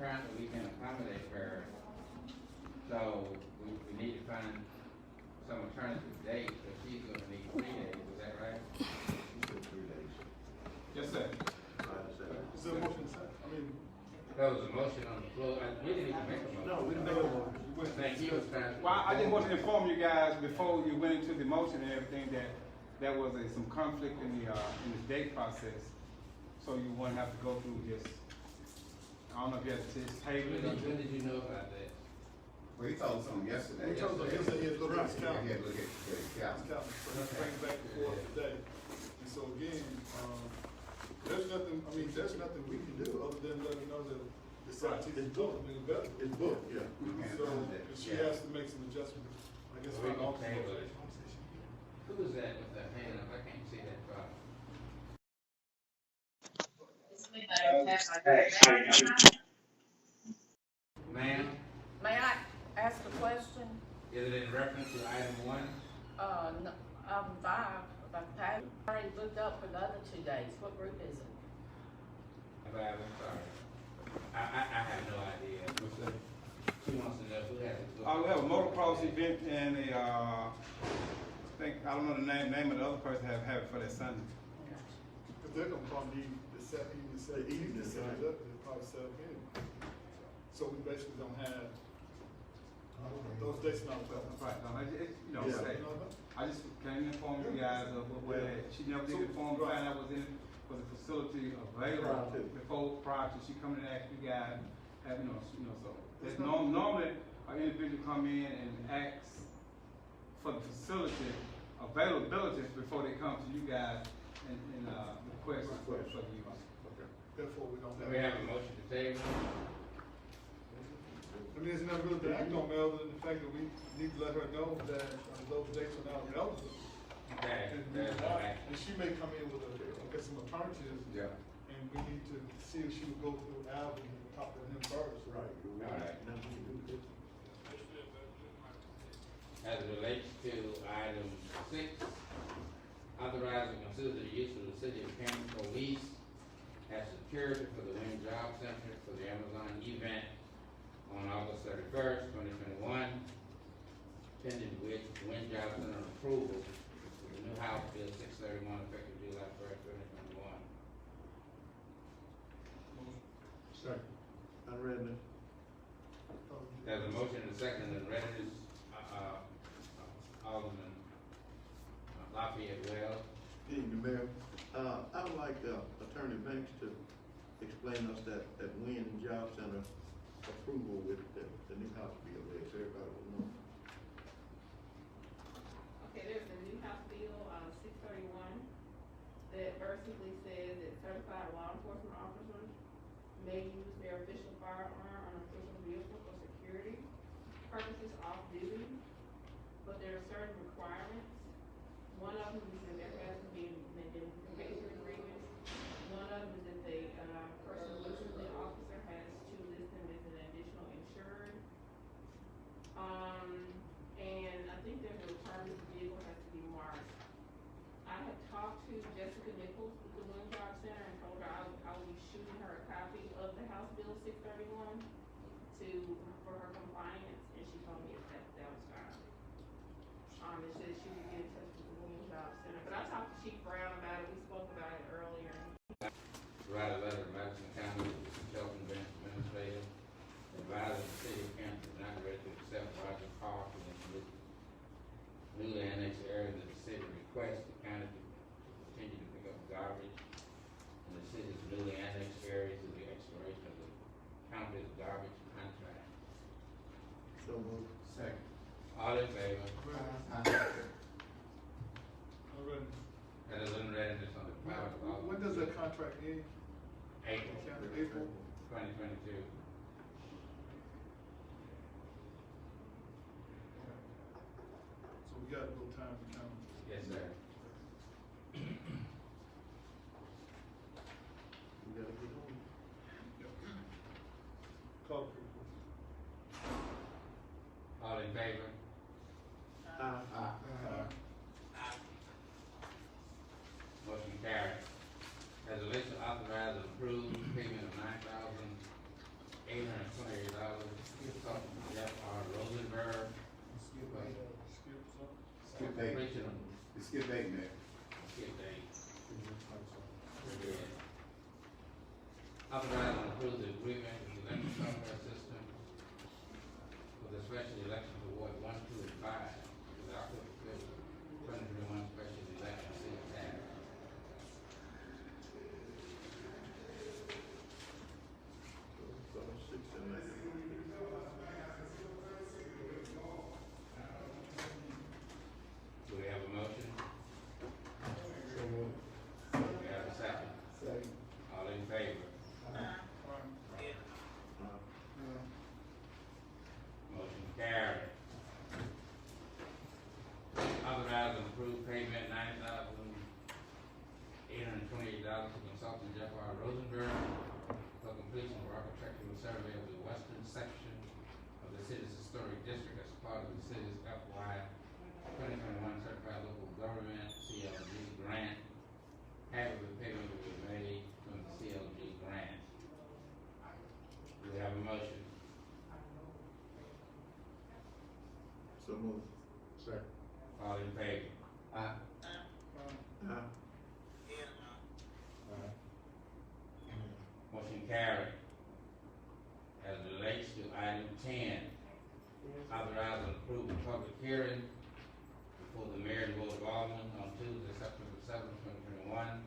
currently we can accommodate her, so we need to find some alternative date, but she's gonna need 3 days, is that right? You said 3 days. Yes, sir. Is there a motion set? I mean, There was a motion on the floor, we didn't even make a motion. no, we didn't make a motion. I think he was trying to. Well, I just want to inform you guys before you went into the motion and everything that there was some conflict in the date process. So you wouldn't have to go through this. I don't know if you had to table it. When did you know about that? Well, he told us something yesterday. We told them yesterday he had to look at his He calendar. had to look at his calendar. So let's bring it back before today. And so again, there's nothing we can do other than let her know that the site is booked. It's booked, yeah. So if she has to make some adjustments. I guess We my can office. table it. Who was that with that hand up? I can't see that far. Ma'am, May I ask a question? is it in reference to item 1? No, item 5, about the pay. I already booked up for the other 2 days. What group is it? I'm sorry. I have no idea. She wants to know who has it. We have a motocross event and I don't know the name of the other person have it for that Sunday. Because they're gonna probably need the set, even the set, even the set it up, they'll probably set up anyway. So we basically don't have, those dates not available. Right, no, you know, Yeah. say, I just came to inform you guys of where she never did inform, find out was the facility available prior to she coming and ask you guys, have, so. It's normally an individual come in and ask for the facility availability before they come to you guys and request for the use. Therefore, we don't So have. we have a motion to table. I mean, there's nothing really to act on, Mel, other than the fact that we need to let her know that those dates are not available. Okay, And there's no action. and she may come in with some alternatives. Yeah. And we need to see if she would go through Alvin and talk to him first. Right. All right. Nothing we can do. As it relates to item 6, authorize and consider the use of the city of Cant police as security for the Wind Job Center for the Amazon event on August 31st, 2021, pending which Wind Job Center approval for the new House Bill 631 effective July 1st, 2021. Second. Unread. There's a motion and a second and readiness, Alderman Lafayette Wells. Good evening, Mayor. I would like Attorney Banks to explain us that Wind Job Center approval with the new House bill there, so everybody will know. Okay, there's a new House Bill, 631, that basically says that certified law enforcement officers may use their official firearm on official vehicle for security purposes off duty, but there are certain requirements. One of them is that there has to be an indemnification agreement. One of them is that the person losing the officer has to list them as an additional insured. And I think there's a return that the vehicle has to be marked. I had talked to Jessica Nichols with the Wind Job Center and told her I will be shooting her a copy of the House Bill 631 for her compliance, and she told me that was fine. And said she would get in touch with the Wind Job Center, but I talked to Chief Brown about it. We spoke about it earlier. Write a letter to Madison County Shelton Bench Administrator advising the city of Cant is not ready to accept Roger Park in this newly annexed area that the city requests the county to continue to pick up garbage in the city's newly annexed area to the expiration of the county's garbage contract. So moved. Second. All in favor? Already. That is unreadiness on the power of law. When does that contract end? April April? 2022. So we got a little time to count. Yes, sir. We gotta get on. Call. All in favor? Motion carries. As a list to authorize and approve payment of $9,800 Skip eight, Mayor. Skip eight. Authorize and approve the agreement with the election software system for the special election award 1, 2, and 5 to the October 5th, 2021 special election city tax. So, 6 and 8. Do we have a motion? Do we have a second? All in favor? Motion carried. Authorize and approve payment $90,828 to consultant Jeff R. Rosenberg for completion of architectural survey of the western section of the city's historic district as part of the city's FY 2021 Certified Local Government CLG grant. Half of the payment will be made from the CLG grant. Do we have a motion? So moved. All in favor? Aye. Motion carried. As it relates to item 10, authorize and approve the public hearing before the mayor and board of aldermen on Tuesday, September 7th, 2021,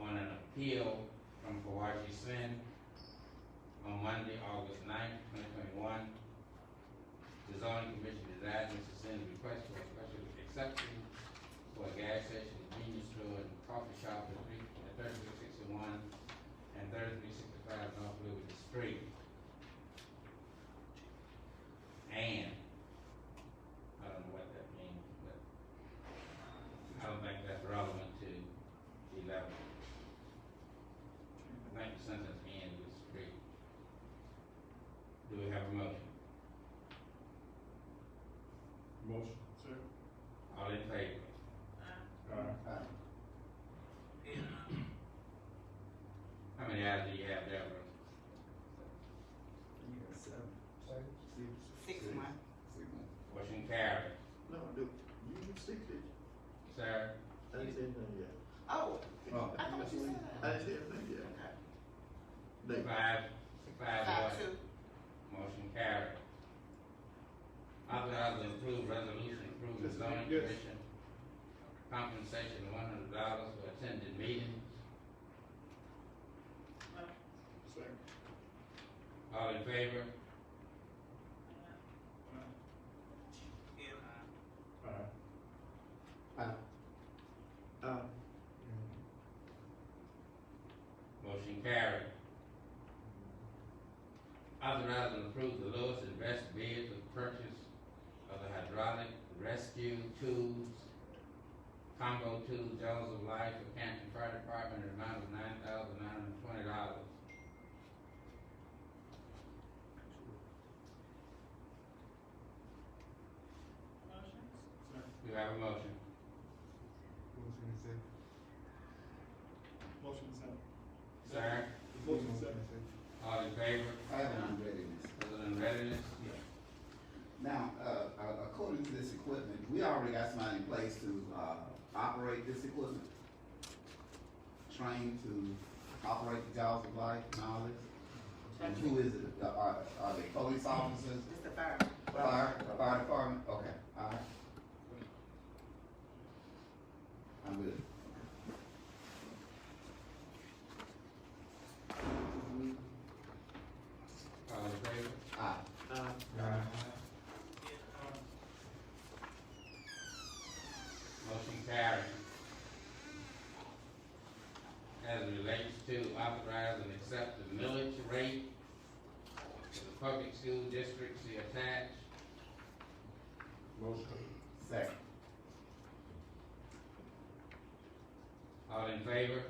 on an appeal from Kawaji Sin on Monday, August 9th, 2021. The zoning commission denied Mr. Sin's request for a special exception for a gas station, convenience store, and coffee shop at 3361 and 3365 North Liberty Street. And, I don't know what that means, but I don't think that's relevant to 11. I think the sentence ends with street. Do we have a motion? Motion. Sir. All in favor? How many ayes do you have, Deborah? 6-1. Motion carried. No, do, you get 60. Sir? I didn't say nothing yet. Oh. I didn't say anything yet. Nate. Five, what? Motion carried. Authorize and approve resolution approving the zoning Yes. commission compensation of $100 for attended meetings. Second. All in favor? Motion carried. Authorize and approve the lowest and best bid for the purchase of the hydraulic rescue tools, combo tools, Jaws of Life for Canton Fire Department, an amount of $9,920. Do you have a motion? Motion second. Sir? Motion second. All in favor? I have an readiness. President readiness? Now, according to this equipment, we already got somebody in place to, operate this equipment. Trained to operate the Jaws of Life and all this. And who is it? Are they police officers? It's the fire. Fire department? Okay, all right. I'm good. All in favor? Aye. Motion carried. As it relates to authorize and accept the millage rate for the public school district, see attached. Motion. Second. All in favor?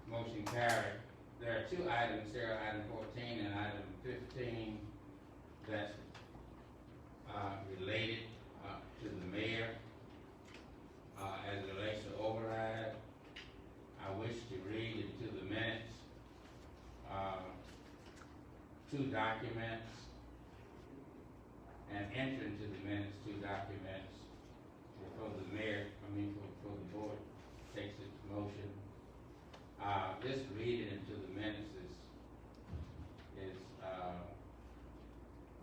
Motion carried. There are two items here, item 14 and item 15, that's, related, to the mayor. As it relates to override, I wish to read into the minutes, two documents. and enter into the minutes two documents before the mayor, before the board takes its motion. This reading into the minutes is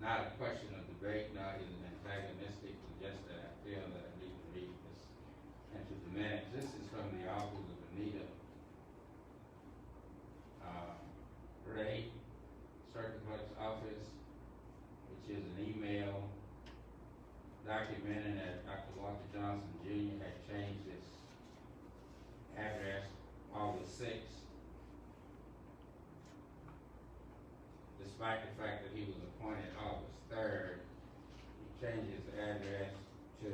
not a question of debate, nor is it antagonistic, but just that I feel that I need to read this into the minutes. This is from the office of Anita Ray, Circuit Clerk's office, which is an email documenting that Dr. Walter Johnson Jr. had changed his address August 6th, despite the fact that he was appointed August 3rd. He changed his address to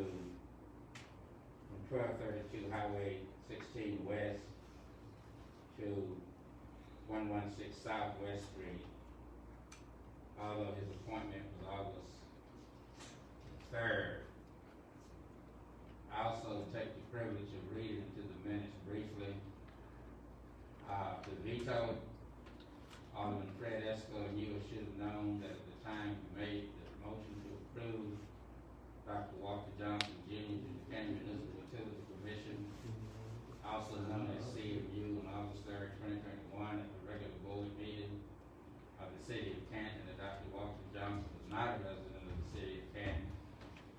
from 1232 Highway 16 West to 116 South West Street, although his appointment was August 3rd. I also take the privilege of reading into the minutes briefly. The veto, Alderman Fred Esco, and you should have known that at the time you made the motion to approve Dr. Walter Johnson Jr. to the County Municipal Utility Commission, also known as CMU, on August 3rd, 2021, at the regular board meeting of the city of Canton, that Dr. Walter Johnson was not a resident of the city of Canton.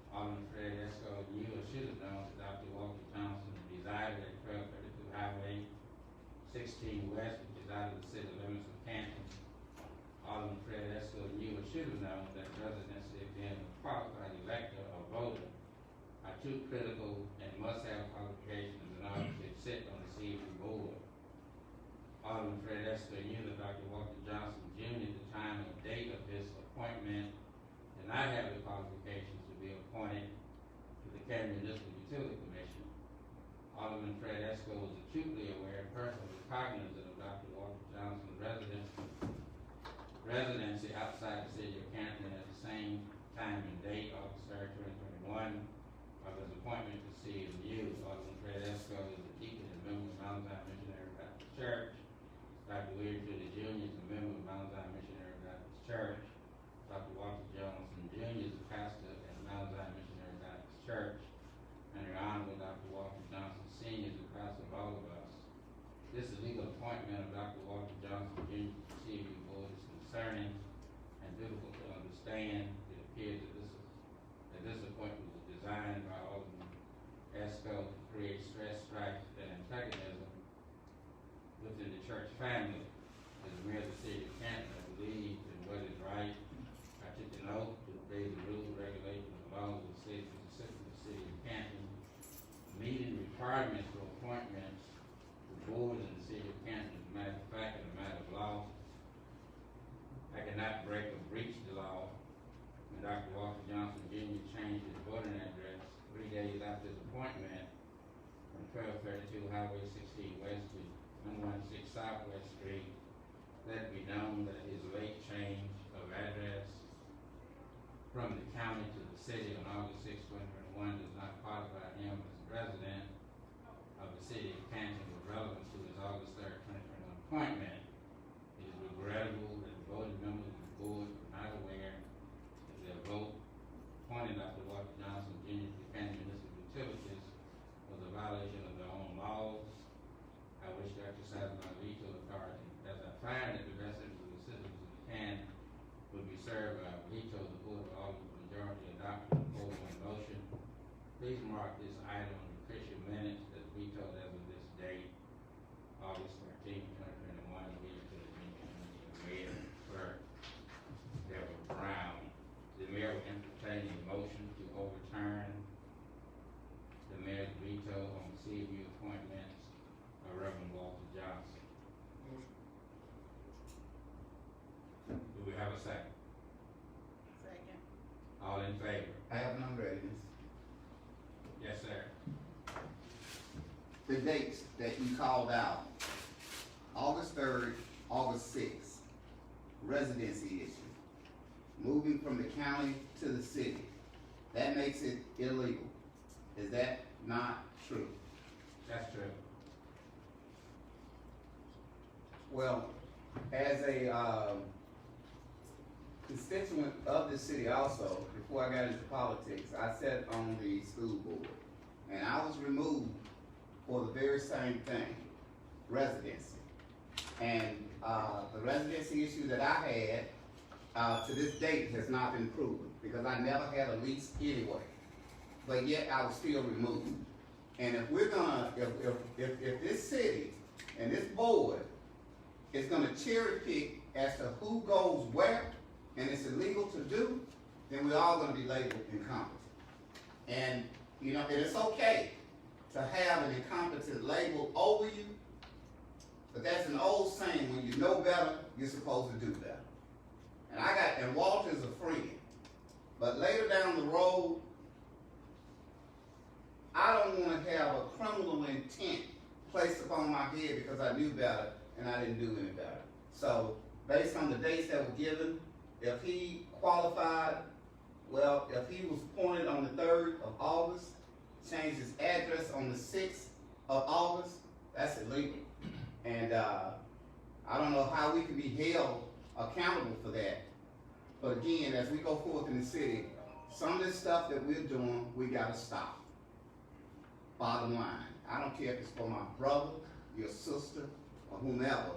Alderman Fred Esco, and you should have known that Dr. Walter Johnson resided at 1232 Highway 16 West, which is out of the city limits of Canton. Alderman Fred Esco, and you should have known that residency of being a qualified elector or voter are two critical and must-have qualifications in order to sit on the CMU board. Alderman Fred Esco knew that Dr. Walter Johnson Jr. at the time and date of his appointment did not have the qualifications to be appointed to the County Municipal Utility Commission. Alderman Fred Esco was acutely aware and personally cognizant of Dr. Walter Johnson's residency outside the city of Canton at the same time and date, August 3rd, 2021, of his appointment to CMU. Alderman Fred Esco is a deacon and member of Mount Zion Missionary Baptist Church. Dr. William Trudy Jr. is a member of Mount Zion Missionary Baptist Church. Dr. Walter Johnson Jr. is a pastor at Mount Zion Missionary Baptist Church. And Your Honorable Dr. Walter Johnson Sr. is a pastor of all of us. This illegal appointment of Dr. Walter Johnson Jr. to the CMU board is concerning and difficult to understand. It appears that this appointment was designed by Alderman Esco to create stress, strife, and antagonism within the church family. As the mayor of the city of Canton, I believe in what is right. I took an oath to obey the rules, regulations, and laws of the city, specifically the city of Canton, meeting requirements for appointments to boards in the city of Canton. As a matter of fact, in a matter of law, I cannot break or breach the law. When Dr. Walter Johnson Jr. changed his voting address 3 days after his appointment from 1232 Highway 16 West to 116 Southwest Street, let it be known that his late change of address from the county to the city on August 6, 2021 does not qualify him as a resident of the city of Canton with relevance to his August 3rd, 2021 appointment. It is regrettable that the voting members of the board were not aware that their vote appointing Dr. Walter Johnson Jr. to the County Municipal Utilities was a violation of their own laws. I wish to exercise my veto authority as I find that the best interest of the citizens of Canton would be served by a veto of the board of Alderman majority adopted the following motion. Please mark this item on the official minutes as vetoed as of this date, August 13, 2021, read to the mayor clerk, Deborah Brown. The mayor will entertain a motion to overturn the mayor's veto on CMU appointments of Reverend Walter Johnson. Do we have a second? Second. All in favor? I have none ready, Miss. Yes, sir. The dates that you called out, August 3rd, August 6th, residency issue. Moving from the county to the city, that makes it illegal. Is that not true? That's true. Well, as a, constituent of the city also, before I got into politics, I sat on the school board. And I was removed for the very same thing, residency. And, the residency issue that I had, to this date has not been proven, because I never had a lease anyway. But yet I was still removed. And if we're gonna, if this city and this board is gonna cherry pick as to who goes where, and it's illegal to do, then we're all gonna be labeled incompetent. And, you know, and it's okay to have an incompetent label over you, but that's an old saying, when you know better, you're supposed to do better. And Walter's a friend, but later down the road, I don't wanna have a criminal intent placed upon my head because I knew better and I didn't do any better. So, based on the dates that were given, if he qualified, well, if he was appointed on the 3rd of August, changed his address on the 6th of August, that's illegal. And, I don't know how we can be held accountable for that. But again, as we go forth in the city, some of this stuff that we're doing, we gotta stop. Bottom line, I don't care if it's for my brother, your sister, or whomever.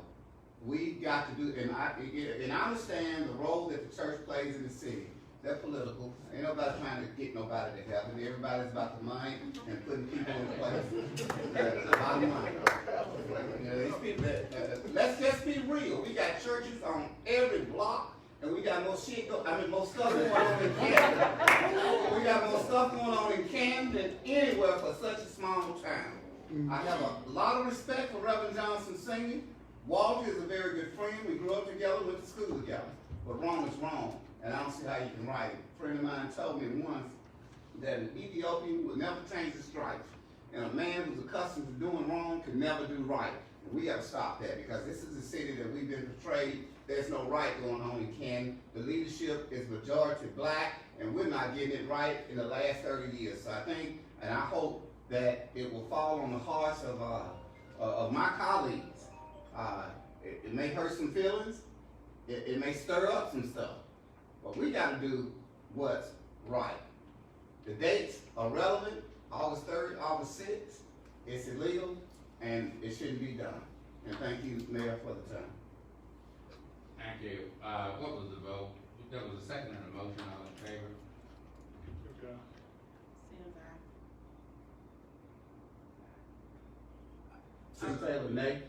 We've got to do, and I understand the role that the church plays in the city. They're political. Ain't nobody trying to get nobody to heaven. Everybody's about the money and putting people in place. Bottom line. You know, these people, let's just be real. We got churches on every block, and we got more more stuff going on in Cant. We got more stuff going on in Cant than anywhere for such a small town. I have a lot of respect for Reverend Johnson Sr. Walter is a very good friend. We grew up together, went to school together. But wrong is wrong, and I don't see how you can write it. A friend of mine told me once that an Ethiopian would never change his stripes, and a man who's accustomed to doing wrong can never do right. And we gotta stop that, because this is a city that we've been portrayed. There's no right going on in Canton. The leadership is majority black, and we're not getting it right in the last 30 years. So I think, and I hope that it will fall on the hearts of my colleagues. It may hurt some feelings, it may stir up some stuff, but we gotta do what's right. The dates are relevant, August 3rd, August 6th, it's illegal, and it shouldn't be done. And thank you, Mayor, for the time. Thank you. What was the vote? There was a second and a motion, all in favor? Okay. Tim Taylor, nay?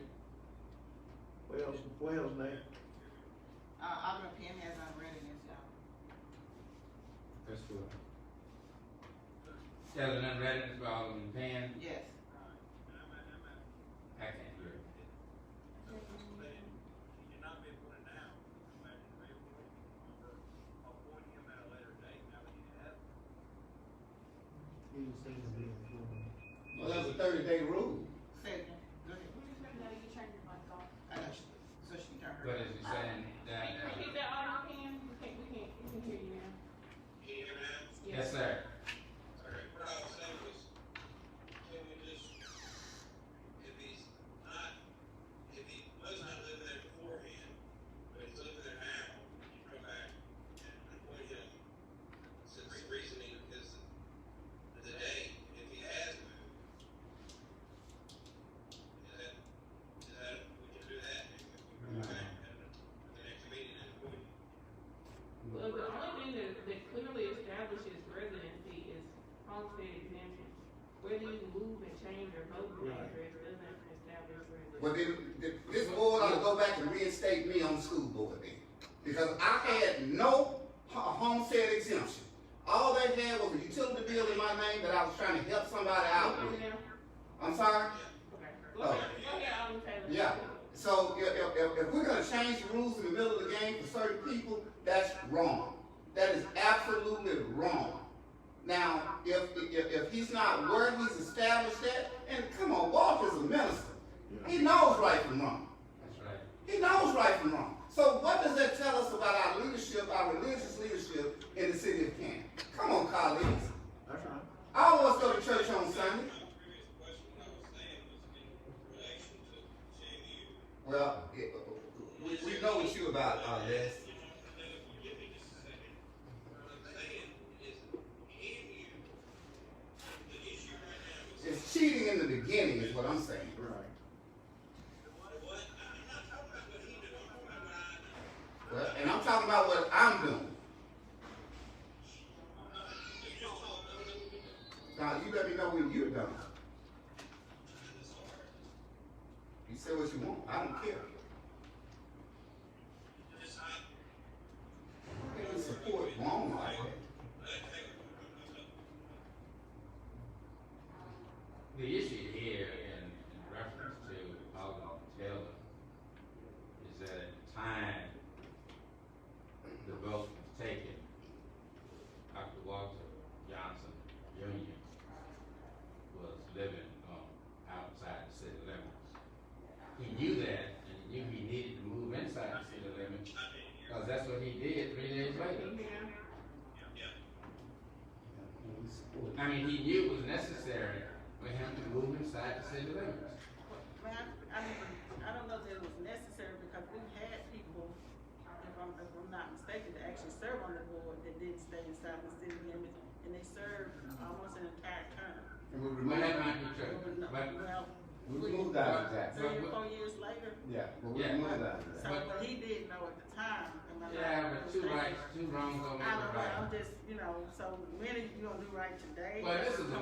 Wells, nay. Alderman Penn has unreadiness, y'all. That's good. There's an unreadiness by Alderman Penn. Yes. I can't hear it. Well, that was a 30-day rule. Say it again. Go ahead. No, you turned your mic off. I know so she can turn her. But is he saying that? Can you repeat that, Alderman Pam? We can hear you now. Can you hear me now? Yes, sir. Okay, what I was saying was, can we just, if he was not living there beforehand, but he's living there now, you come back and appoint him, since the reasoning is the date, if he has moved. Is that, we can do that, we can come back at the next meeting and appoint him. Well, the only thing that clearly establishes residency is homestead exemption. Whether you move and change your voting address doesn't establish residency. Well, then, this board ought to go back and reinstate me on the school board then. Because I had no homestead exemption. All they had was a utility bill in my name that I was trying to help somebody out with. I'm sorry? Okay. Go ahead, Alderman Taylor. Yeah. So if we're gonna change the rules in the middle of the game for certain people, that's wrong. That is absolutely wrong. Now, if he's not where he's established at, and come on, Walter's a minister. He knows right from wrong. That's right. He knows right from wrong. So what does that tell us about our leadership, our religious leadership in the city of Cant? Come on, colleagues. That's right. All of us go to church on Sunday. Well, we know what you about, Les. beginning, is what I'm saying. Right. What, I'm not talking about what he do, I'm talking about what I do. Well, and I'm talking about what I'm doing. You just told me. Now, you let me know when you're done. You say what you want, I don't care. I can't support wrong like that. The issue here in reference to Alderman Taylor is that at the time the vote was taken, Dr. Walter Johnson Jr. was living outside the city limits. He knew that, and he knew he needed to move inside the city limits, because that's what he did 3 days later. I mean, he knew it was necessary for him to move inside the city limits. Man, I don't know that it was necessary because we've had people, if I'm not mistaken, that actually serve on the board that didn't stay inside the city limits, and they served almost an entire term. And we But that removed, might be true. But, Well, we removed out of that. 3 or 4 years later. Yeah, but we Yeah. removed out of So, that. but he didn't know at the time. Am I yeah, right? but two rights, two wrongs don't make I a don't know, I'm right. just, so when are you gonna do right today? Well, this is a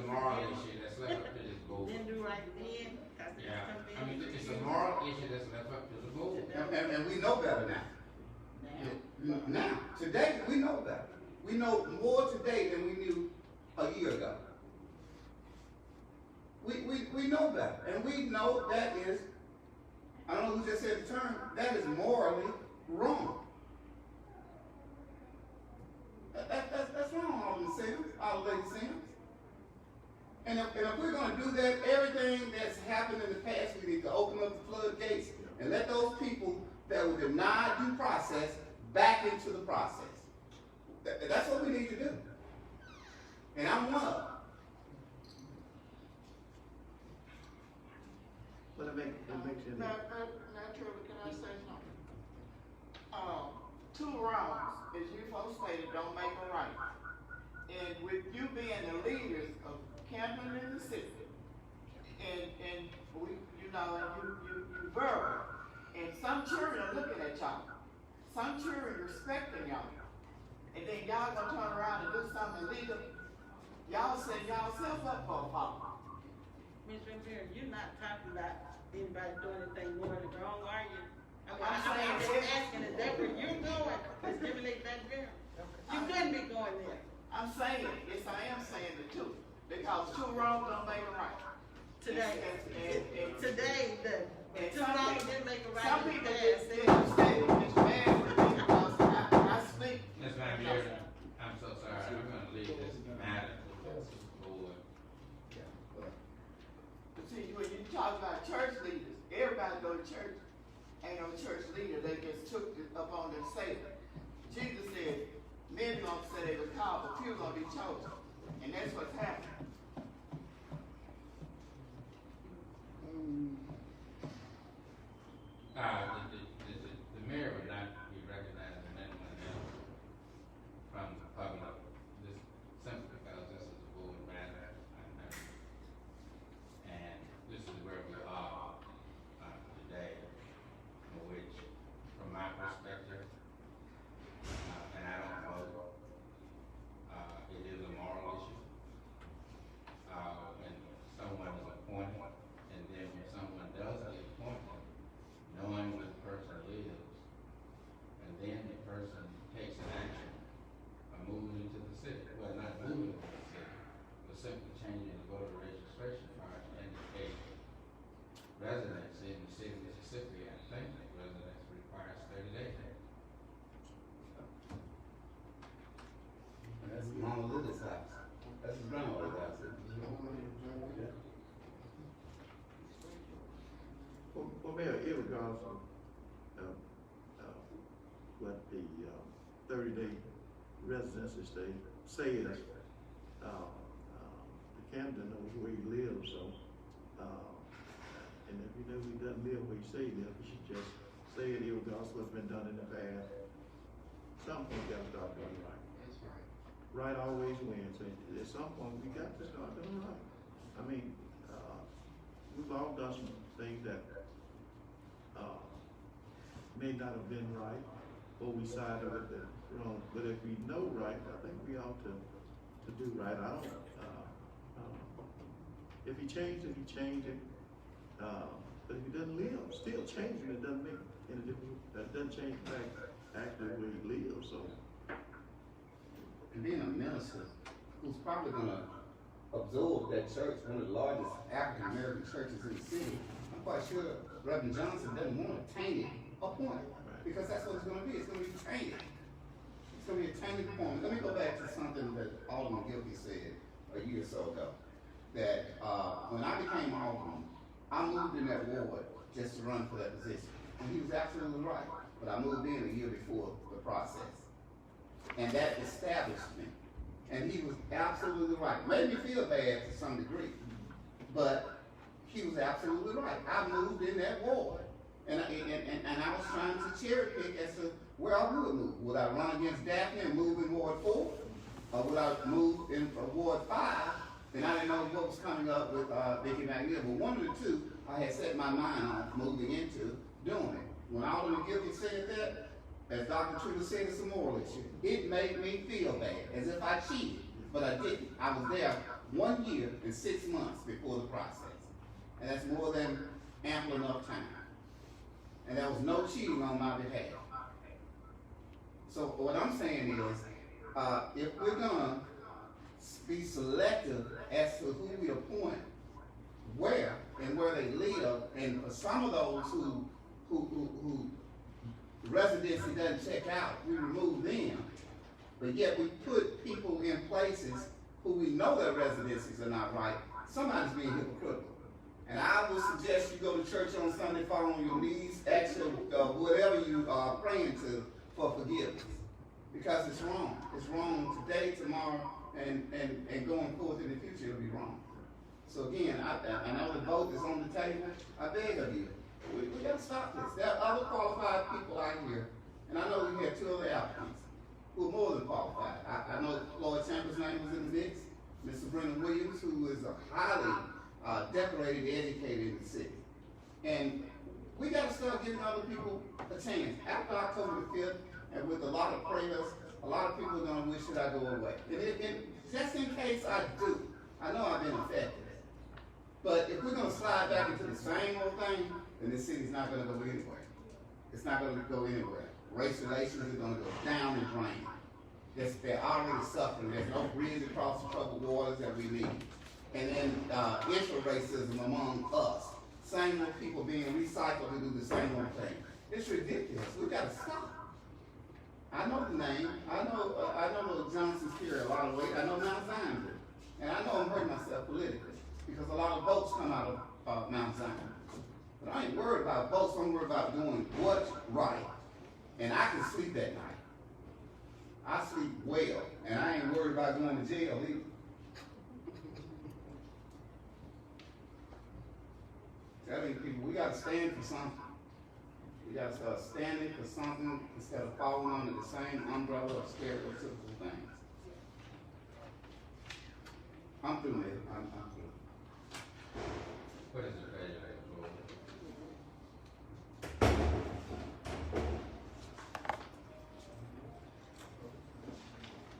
moral issue that's left up to this board. Then do right then? That's Yeah, I mean, convenient it's to a you? moral issue that's left up to the board. And we know better now. Now. Now, today, we know better. We know more today than we knew a year ago. We know better, and we know that is, I don't know who just said the term, that is morally wrong. That's wrong, Alderman Sims, Alderman Sims. And if we're gonna do that, everything that's happened in the past, we need to open up the floodgates and let those people that were denied due process back into the process. That's what we need to do. And I'm one of them. But it makes it. Now, Trevor, can I say something? Two wrongs, as you folks stated, don't make a right. And with you being the leaders of Campbell in the city, and we, you verbal, and some children are looking at y'all, some children respecting y'all, and then y'all gonna turn around and do something illegal, y'all set yourself up for a fall. Ms. Van Buren, you're not talking about anybody doing anything morally wrong, are you? I'm I'm saying just if- asking, is that where you're going? Let's stimulate Van Buren. You couldn't be going there. I'm saying, yes, I am saying the truth, because two wrongs don't make a right. Today, And today, the and two some wrongs people- didn't make a right. Some in the people past. just say it's bad for me because I speak. Ms. Van Buren, I'm so sorry, I'm gonna leave this matter to the board. But see, when you talk about church leaders, everybody go to church, ain't no church leader, they just took it up on themselves. Jesus said, men gonna say they were called, but few gonna be chosen, and that's what's happening. The mayor would not be recognizing anyone else from the public, this simply because this is a board matter. And this is where we are, today, in which, from my perspective, and I don't vote, it is a moral issue. When someone is appointed, and then when someone does get appointed, knowing where the person lives, and then the person takes an action of moving into the city, well, not moving into the city, but simply changing the voter registration card to indicate residency in the city of Mississippi. I think that residence requires 30 days. That's Mama Lily's house. That's his grandmother's house. Well, Mayor, irregardless of, what the, 30-day residency stay says, the Camden knows where he lives, so, and if you know he doesn't live where you say he lives, you should just say it irregardless of what's been done in the past. Some point we gotta start doing right. That's right. Right always wins, and at some point, we got to start doing right. I mean, we've all done some things that, may not have been right, or we sided with the wrong, but if we know right, I think we ought to do right. I don't, if he changed it, he changed it, but if he doesn't live, still changing it doesn't make any difference, that doesn't change the fact, actually where he lives, so. And being a minister, who's probably gonna absorb that church, one of the largest African-American churches in the city, I'm quite sure Reverend Johnson doesn't want a tainted appointment, because that's what it's gonna be tainted. It's gonna be a tainted appointment. Let me go back to something that Alderman Gilkey said a year or so ago, that, when I became Alderman, I moved in that ward just to run for that position. And he was absolutely right, but I moved in a year before the process. And that established me. And he was absolutely right. Made me feel bad to some degree, but he was absolutely right. I moved in that ward, and I was trying to cherry pick as to where I would move. Would I run against Daphne and move in Ward 4? Or would I move in Ward 5? Then I didn't know what was coming up with Vicky McNeil. But one of the two, I had set my mind on moving into doing it. When Alderman Gilkey said that, as Dr. Truder said, it's a moral issue. It made me feel bad, as if I cheated, but I didn't. I was there 1 year and 6 months before the process. And that's more than ample enough time. And there was no cheating on my behalf. So what I'm saying is, if we're gonna be selective as to who we appoint, where and where they live, and for some of those who residency doesn't check out, we remove them. But yet we put people in places who we know their residencies are not right. Somebody's being hypocritical. And I would suggest you go to church on Sunday, fall on your knees, ask whatever you are praying to for forgiveness. Because it's wrong. It's wrong today, tomorrow, and going forth in the future, it'll be wrong. So again, I know the vote is on the table. I beg of you, we gotta stop this. There are other qualified people out here, and I know we had 2 other applicants who are more than qualified. I know Lloyd Chamber's name was in the mix, Mr. Brennan Williams, who is a highly decorated, educated in the city. And we gotta start giving other people a chance. After October the 5th, and with a lot of prayers, a lot of people are gonna wish that I go away. And just in case I do, I know I've been affected. But if we're gonna slide back into the same old thing, then this city's not gonna go anywhere. It's not gonna go anywhere. Race relations are gonna go down the drain. They're already suffering. There's no bridge across the troubled waters that we need. And then intra-racism among us. Same old people being recycled to do the same old thing. It's ridiculous. We gotta stop. I know the name. I know Johnson's carry a lot of weight. I know Mount Zion do. And I know I'm hurting myself politically because a lot of votes come out of Mount Zion. But I ain't worried about votes. I'm worried about doing what's right. And I can sleep at night. I sleep well, and I ain't worried about going to jail either. Telling people we gotta stand for something. We gotta start standing for something instead of falling under the same umbrella of stereotypical things. I'm through, man. I'm through. What is the pleasure of the board?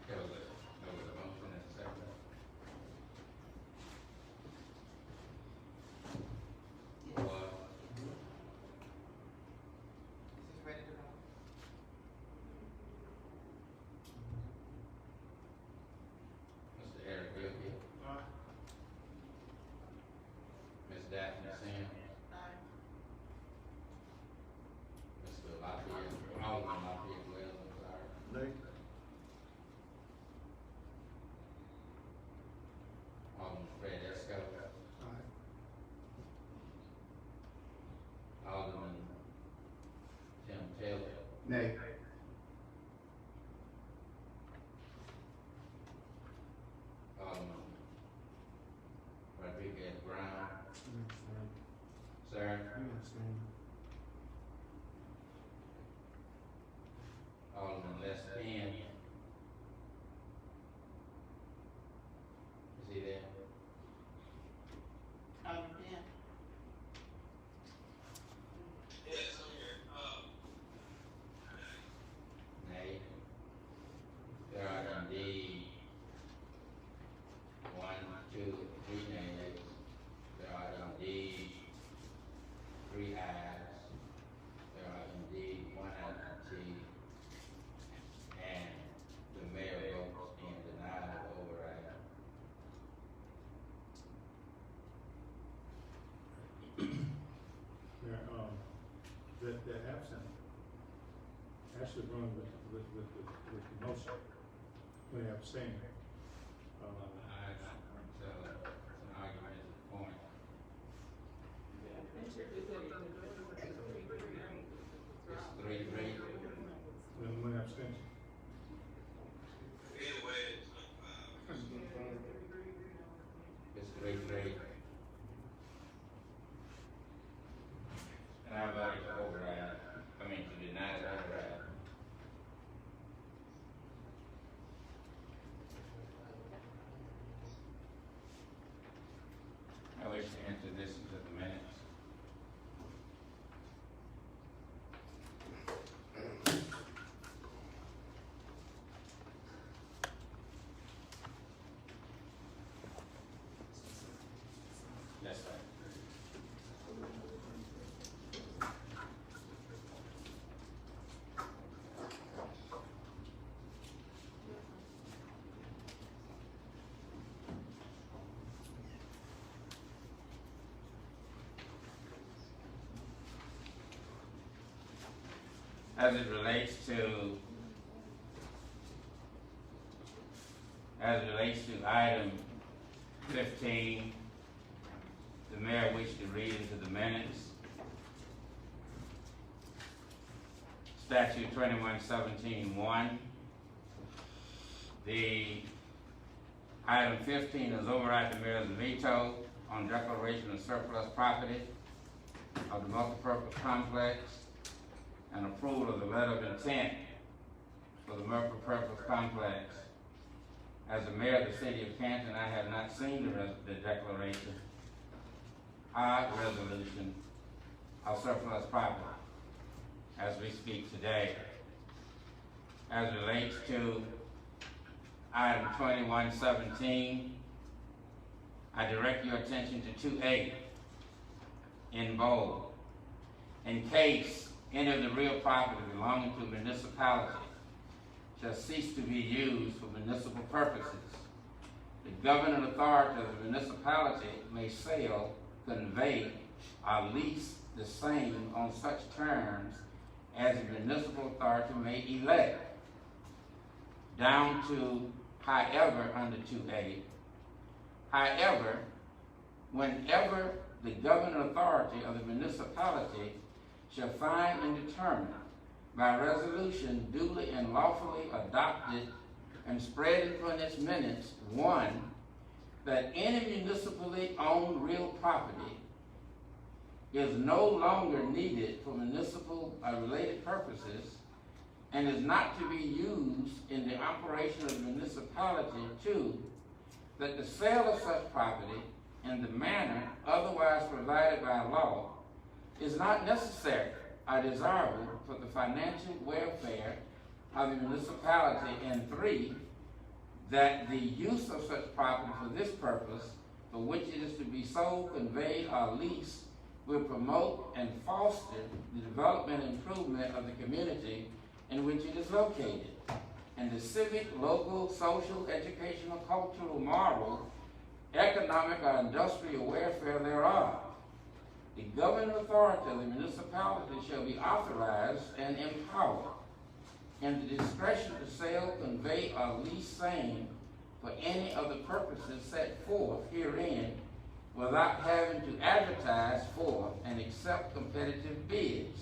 There was a motion and a second. What? Mr. Eric Gilkey. Ms. Daphne Sam. Mr. Lafayette, Alderman Lafayette Wells, I'm sorry. Nay. Alderman Fred Esco. Alderman Tim Taylor. Nay. Alderman Rodriguez Brown. Sir. Alderman Les Penn. Is he there? 3 ayes. There are indeed 1 absentee, and the mayor votes in denial of the override. They're absent. Actually going with the motion. They abstain. It's an argument point. It's 3-3. Then one abstention. Either way, It's 3-3. And I voted to override, to deny the override. I wish to enter this into the minutes. Yes, sir. As it relates to item 15, the mayor wished to read into the minutes Statute 2117-1. The item 15 is override the mayor's veto on declaration of surplus property of the multipurpose complex and approval of the letter of intent for the multipurpose complex. As the mayor of the city of Canton, I have not seen the declaration or resolution of surplus property as we speak today. As relates to item 2117, I direct your attention to 2A in bold. In case any of the real property belonging to a municipality shall cease to be used for municipal purposes, the governing authority of the municipality may sell, convey, or lease the same on such terms as the municipal authority may elect. Down to however under 2A. However, whenever the governing authority of the municipality shall find and determine by resolution duly and lawfully adopted and spread upon its minutes, 1, that any municipally owned real property is no longer needed for municipal or related purposes and is not to be used in the operation of the municipality. 2, that the sale of such property in the manner otherwise provided by law is not necessary or desirable for the financial welfare of the municipality. And 3, that the use of such property for this purpose, for which it is to be sold, conveyed, or leased, will promote and foster the development and improvement of the community in which it is located, and the civic, local, social, educational, cultural, moral, economic, or industrial welfare thereof. The governing authority of the municipality shall be authorized and empowered in the discretion to sell, convey, or lease same for any of the purposes set forth herein without having to advertise for and accept competitive bids.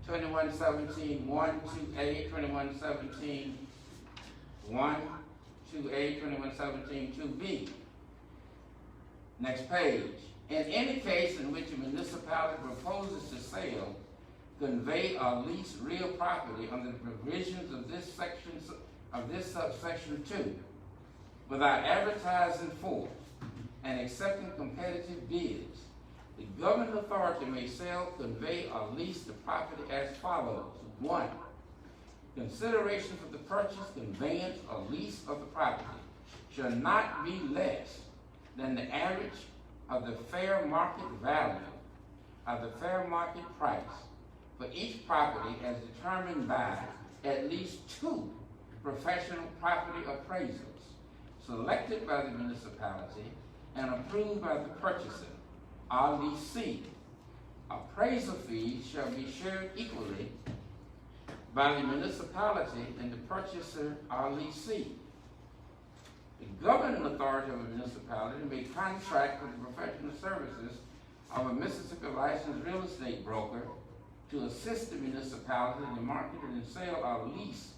2117-1, 2A, 2117-1, 2A, 2117, 2B. Next page. In any case in which a municipality proposes to sell, convey, or lease real property under the provisions of this subsection 2, without advertising for and accepting competitive bids, the governing authority may sell, convey, or lease the property as follows. 1, consideration for the purchase, conveyance, or lease of the property shall not be less than the average of the fair market value of the fair market price for each property as determined by at least 2 professional property appraisals selected by the municipality and approved by the purchaser or lessee. Appraisal fees shall be shared equally by the municipality and the purchaser or lessee. The governing authority of a municipality may contract with the professional services of a Mississippi licensed real estate broker to assist the municipality in the marketing and sale or lease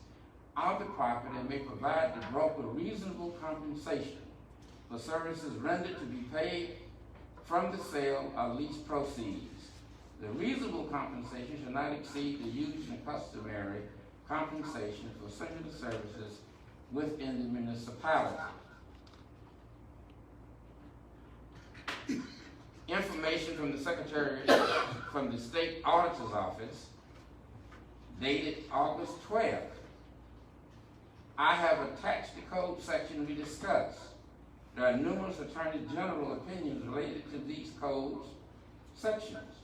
of the property and may provide the broker reasonable compensation for services rendered to be paid from the sale or lease proceeds. The reasonable compensation shall not exceed the usual and customary compensation for similar services within the municipality. Information from the Secretary from the State Auditor's Office dated August 12th. I have attached the code section we discussed. There are numerous Attorney General opinions related to these codes sections.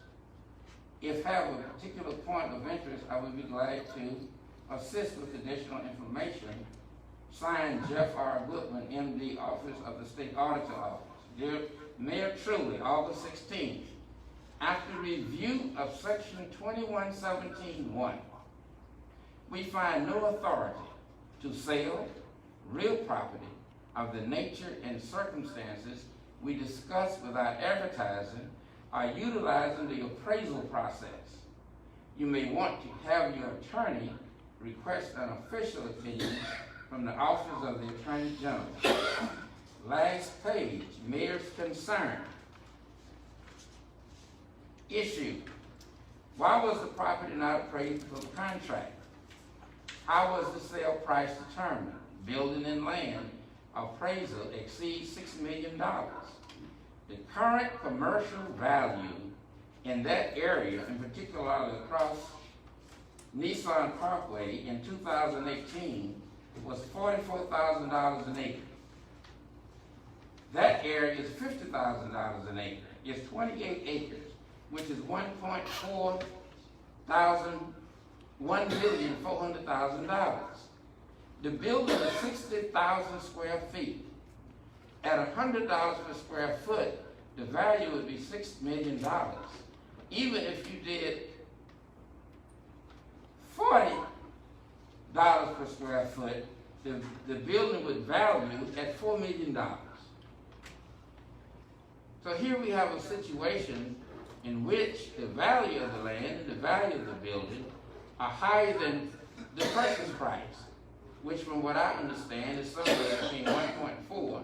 If have a particular point of interest, I would be glad to assist with additional information. Signed, Jeff R. Goodman, MD, Office of the State Auditor Office. Dear Mayor, truly, August 16th, after review of section 2117.1, we find no authority to sell real property of the nature and circumstances we discuss without advertising or utilizing the appraisal process. You may want to have your attorney request an official opinion from the Office of the Attorney General. Last page, Mayor's concern. Issue. Why was the property not appraised for the contract? How was the sale price determined? Building and land appraisal exceeds $6 million. The current commercial value in that area, in particular across Nissan Parkway in 2018, was $44,000 an acre. That area is $50,000 an acre. It's 28 acres, which is $1,400,000. The building is 60,000 square feet. At $100 per square foot, the value would be $6 million. Even if you did $40 per square foot, the building would value at $4 million. So here we have a situation in which the value of the land and the value of the building are higher than the purchase price, which from what I understand is somewhere between 1.4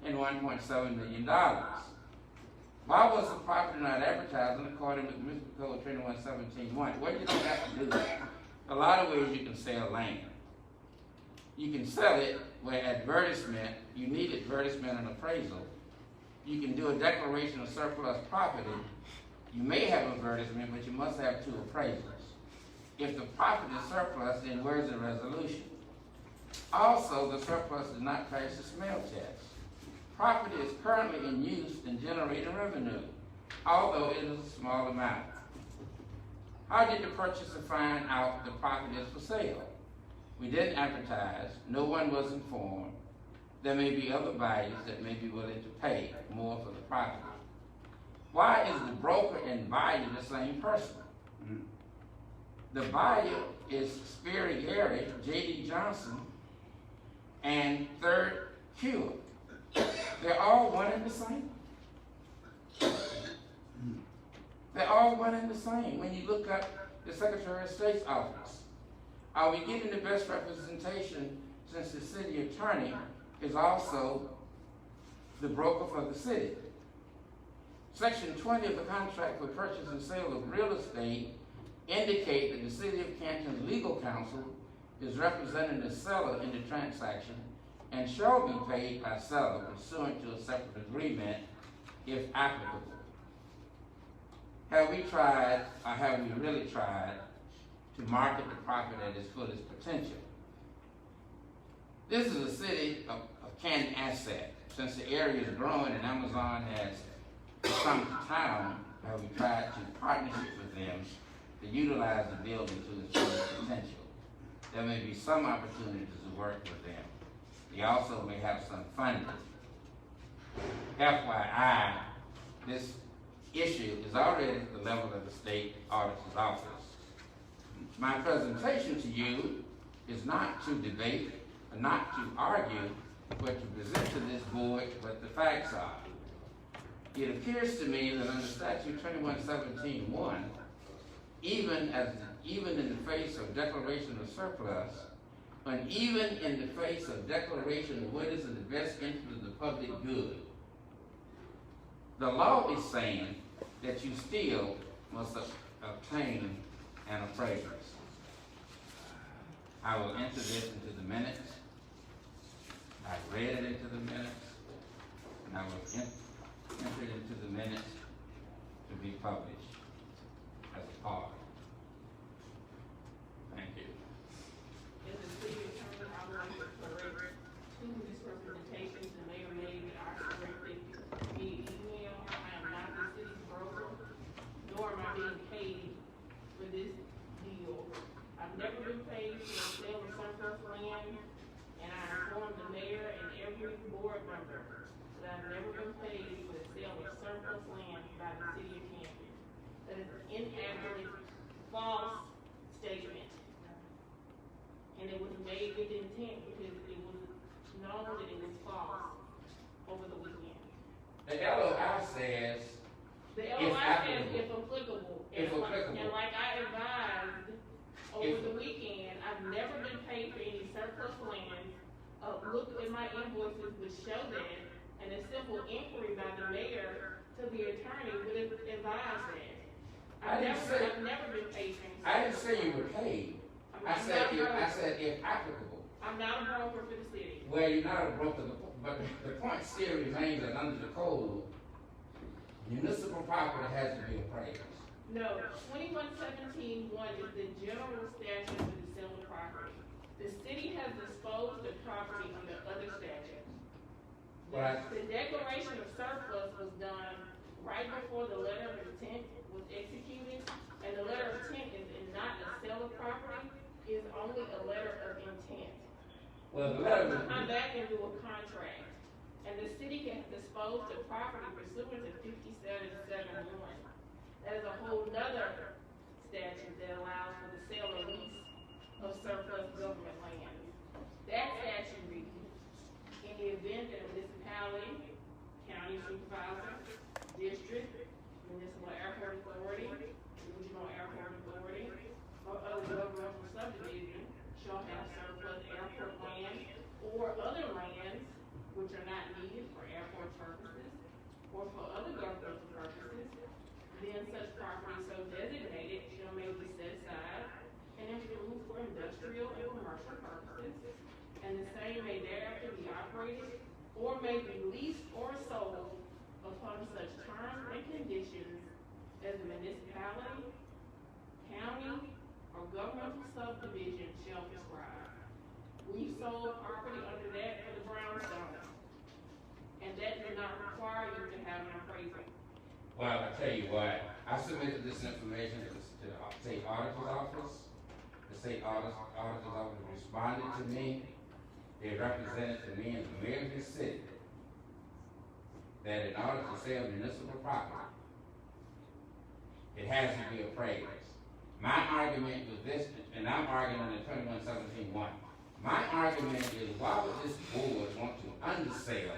and $1.7 million. Why was the property not advertised according to Municipal Code 2117.1? Well, you don't have to do that. A lot of ways you can sell land. You can sell it where advertisement, you need advertisement and appraisal. You can do a declaration of surplus property. You may have advertisement, but you must have 2 appraisals. If the property is surplus, then where's the resolution? Also, the surplus does not pass the smell test. Property is currently in use and generating revenue, although it is a small amount. How did the purchaser find out the property is for sale? We didn't advertise, no one was informed. There may be other buyers that may be willing to pay more for the property. Why is the broker and buyer the same person? The buyer is Sperry Gary, J.D. Johnson, and Third Cure. They're all one and the same. They're all one and the same. When you look up the Secretary of State's office, are we getting the best representation since the city attorney is also the broker for the city? Section 20 of the contract for purchase and sale of real estate indicate that the City of Canton's legal counsel is representing the seller in the transaction and shall be paid by seller pursuant to a separate agreement if applicable. Have we tried, or have we really tried, to market the property at its fullest potential? This is a city of Canton asset. Since the area is growing and Amazon has come to town, have we tried to partnership with them to utilize the building to its fullest potential. There may be some opportunities to work with them. They also may have some funding. FYI, this issue is already at the level of the state auditor's office. My presentation to you is not to debate, not to argue, but to present to this board what the facts are. It appears to me that under statute 2117(1), even in the face of declaration of surplus, and even in the face of declaration of what is in the best interest of the public good, the law is saying that you still must obtain an appraisal. I will enter this into the minutes. I read it into the minutes, and I will enter it into the minutes to be published as a part. Thank you. As a city attorney, I would like to correct two misrepresentations the mayor made that I corrected via email. I am not the city's broker, nor am I being paid for this deal. I've never been paid for the sale of surplus land, and I informed the mayor and every board member that I've never been paid for the sale of surplus land by the city of Canton. That is an inaccurate, false statement. And it was made with intent because it was known that it was false over the weekend. The LOI says, The If LOI says applicable. if applicable. If applicable. And like I advised over the weekend, I've never been paid for any surplus land. Look at my invoices which show that, and a simple inquiry by the mayor to the attorney would have advised that. I've never been paid for any. I didn't say you were paid. I said if applicable. I'm not a broker for the city. Well, you're not a broker, but the point still remains that under the code, municipal property has to be appraised. No, 2117(1) is the general statute for the sale of property. The city has disposed of property under other statutes. Right. The declaration of surplus was done right before the letter of intent was executed, and the letter of intent is not a sale of property, is only a letter of intent. Well, the letter To of come back and do a contract, and the city can dispose of property pursuant to 5771. That is a whole nother statute that allows for the sale or lease of surplus government land. That statute reads, in the event that a municipality, county supervisor, district, municipal airport authority, regional airport authority, or other governmental subdivision shall have surplus airport land or other lands which are not needed for airport purposes or for other governmental purposes, then such property so designated shall may be set aside and improved for industrial and commercial purposes, and the same may thereafter be operated or may be leased or sold upon such terms and conditions as the municipality, county, or governmental subdivision shall prescribe. We sold property under that for the brownstone, and that did not require you to have an appraisal. Well, I tell you what, I submitted this information to the state auditor's office. The state auditor's office responded to me. They represented to me as the mayor of this city that in order to sell municipal property, it has to be appraised. My argument with this, and I'm arguing under 2117(1). My argument is, why would this board want to undersell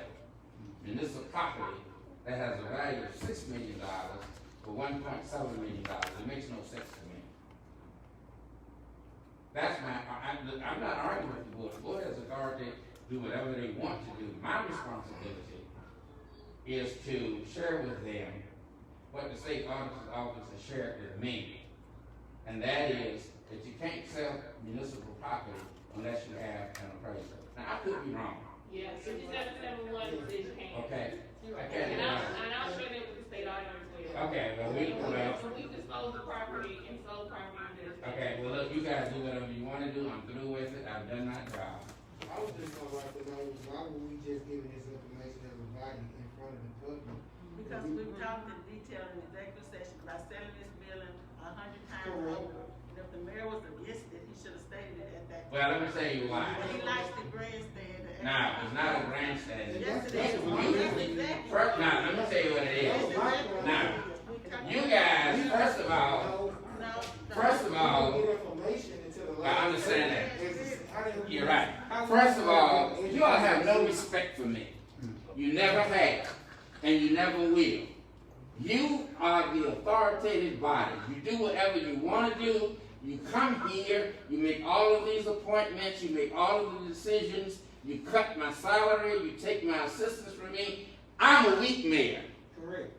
municipal property that has a value of $6 million for $1.7 million? It makes no sense to me. That's I'm not arguing with the board. The board has authority to do whatever they want to do. My responsibility is to share with them what the state auditor's office has shared with me. And that is that you can't sell municipal property unless you have an appraisal. Now, I could be wrong. Yeah, 5771 says you can't. Okay. I can't be wrong. And I'll share that with the state auditor as well. Okay, well, When we dispose of property and sold property under the state. okay, well, look, you guys do whatever you wanna do. I'm through with it. I've done my job. I was just gonna like to know, why would we just giving this information as a body in front of the public Because we've talked in detail in executive session about selling this building 100 times over. And if the mayor was against it, he should have stated it at that time. Well, let me tell you why. He likes the grandstand. Now, it's not a grandstand. Yes, it is. That's exactly. First, now, let me tell you what it is. Now, you guys, first of all, I understand that. You're right. First of all, you all have no respect for me. You never have, and you never will. You are the authoritative body. You do whatever you want to do. You come here, you make all of these appointments, you make all of the decisions, you cut my salary, you take my assistance from me. I'm a weak mayor. Correct.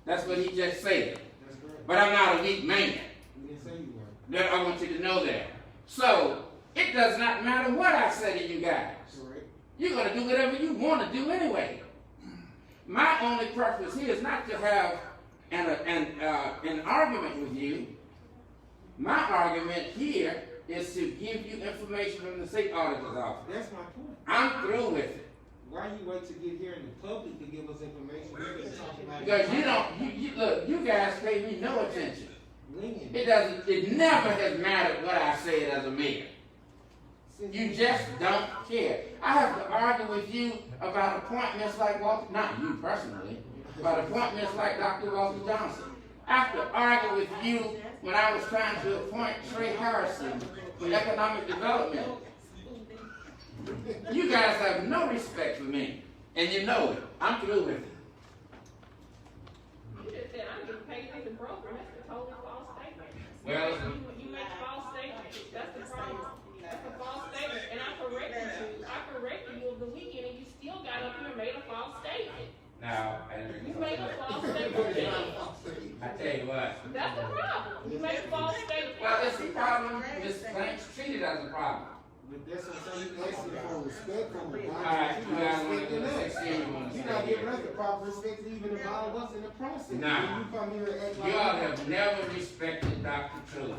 That's what he just said. That's correct. But I'm not a weak man. You didn't say you were. That I want you to know that. So, it does not matter what I say to you guys. Correct. You're going to do whatever you want to do anyway. My only purpose here is not to have an argument with you. My argument here is to give you information from the state auditor's office. That's my point. I'm through with it. Why you wait to get here in the public to give us information? We can talk about Because you don't, look, you guys pay me no attention. When? It never has mattered what I said as a mayor. You just don't care. I have to argue with you about appointments like Walter, not you personally, but appointments like Dr. Walter Johnson. I have to argue with you when I was trying to appoint Trey Harrison for economic development. You guys have no respect for me, and you know it. I'm through with it. You just said I'm getting paid as a broker. That's a totally false statement. Well, You make false statements. That's the problem. That's a false statement. And I corrected you over the weekend, and you still got up here and made a false statement. now, You made a false statement. I tell you what. That's the problem. You made a false statement. Well, it's a problem. Ms. Banks treated as a problem. But that's what I'm saying. You asking for respect from the All right, body. you guys want to go to 16, you want to You're stay not giving here. us the proper respect to even involve us in the process. Nah. When you come here and act like You all have never respected Dr. Trudy.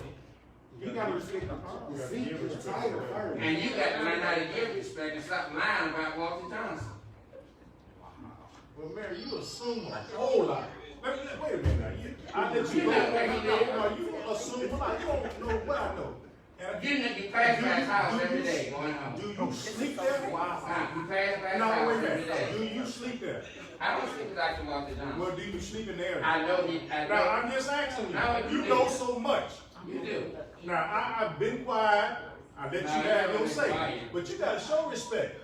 you gotta respect the seat, the title first. And you got to learn how to give respect and stop lying about Walter Johnson. Well, Mayor, you assume a whole lot. Wait a minute now. I let you You go. know what he did. No, you assume a lot. You don't know what I know. And You pass by his house every day going home. do you sleep there? You pass by his No, house wait a every minute. Do day. you sleep there? I don't sleep with Dr. Walter Well, Johnson. do you sleep in there? I know Now, I'm just asking No, you. you You know do. so much. You do. Now, I've been quiet. I let you No, have you're your say. quiet. But you gotta show respect.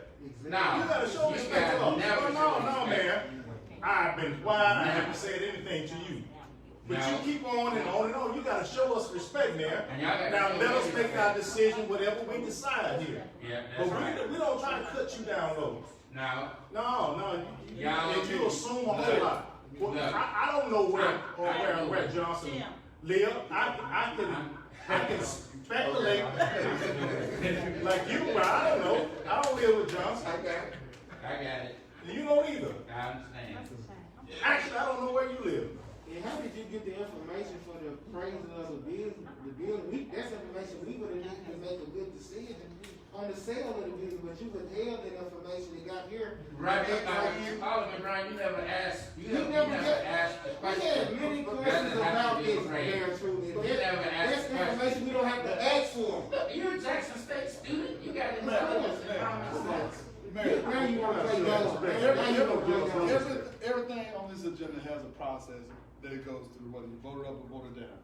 No, You gotta show you respect to guys us. never No, show no, respect. man. I've been quiet. I haven't said anything to you. But No. you keep on and on and on. You gotta show us respect, man. And y'all gotta Now show let me us make respect. our decision, whatever we decide here. Yeah, But that's right. we don't try to cut you down low. No, No, Y'all and you assume a whole look, lot. Well, look. I don't know where I know. where Johnson Tim. live. I can speculate like you, but I don't know. I don't live with Johnson. okay, I got it. You don't either. I understand. Actually, I don't know where you live. And how did you get the information for the appraisal of the building? That's information we would have needed to make a good decision on the sale of the building, but you withheld that information that got here. Right, Act like Alderman Brown, you never asked, you You never never asked the We question. had many questions Doesn't have about to be this, afraid. Mayor Trudy. You never asked That's the question. information we don't have to ask for. Look, you're a Jackson State student, you got Man, intelligence and man. common sense. Now you wanna play double. Now you wanna play double. Everything on this agenda has a process that it goes through, whether you voted up or voted down.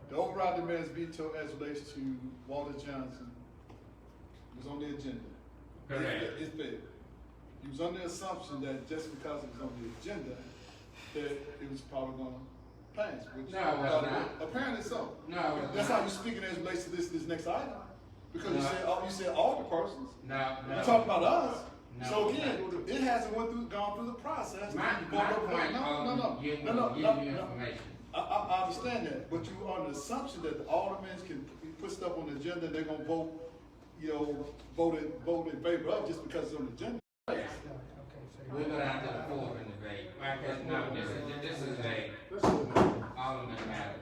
The override the mayor's veto as relates to Walter Johnson was on the agenda. Correct. It failed. He was under the assumption that just because it was on the agenda, that it was probably gonna pass, which. No, it was not. Apparently so. No, it was That's not. how you're speaking as relates to this next item. Because No. you said all the persons. No, You no. talking about us. No. So again, it hasn't gone through the process. My point, Alderman, you will give you information. I understand that, but you are on the assumption that the aldermen can put stuff on the agenda, and they're gonna vote, vote in favor of just because it's on the agenda. We'll go down to the floor and debate. Because, no, this is a Alderman matter.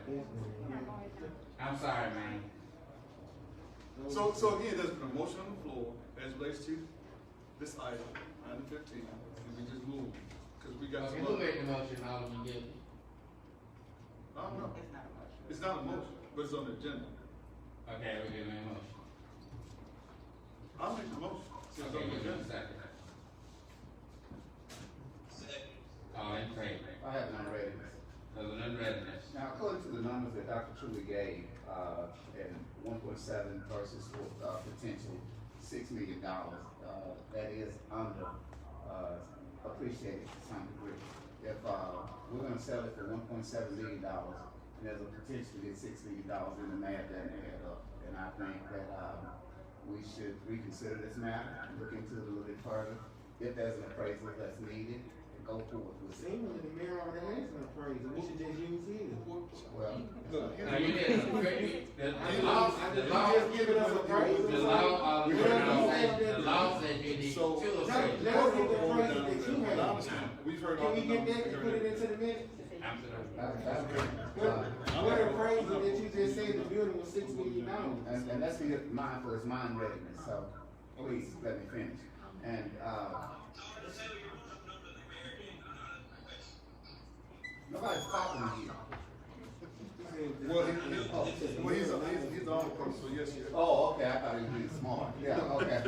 I'm sorry, man. So again, there's been a motion on the floor as relates to this item 15, and we just moved. cause we got Okay, some who other. made the motion, Alderman Gilbert? I don't know. It's not a motion. It's not a motion, but it's on the agenda. Okay, we give him a motion. I'll make the motion. Since it's Okay, on the give him a agenda. second. Second. All in favor? I have none readiness. There's an unreadiness. Now, according to the numbers that Dr. Truly gave, and 1.7 versus, potential $6 million, that is under, appreciated to some degree. If, we're gonna sell it for $1.7 million, and there's a potential to get $6 million, in the math doesn't add up. And I think that, we should reconsider this matter, look into it a little bit further. If there's an appraisal that's needed, and go forward with it. Seemingly the mayor already has an appraisal, we should just use his. Well, Look, Now, you did, the law, You just giving us appraisal. the law, the law says you need So- two Let appraisals. us get the appraisal that you I have. understand. We've heard Can all the we get numbers. that and put it into the minutes? Absolutely. What appraisal that you just said the building was $6 million? and let's be mindful, it's mind readiness, so please let me finish. And, nobody's talking to you. Well, he's the only person, so yes, yes. Oh, okay, I thought he was being smart. Yeah, okay.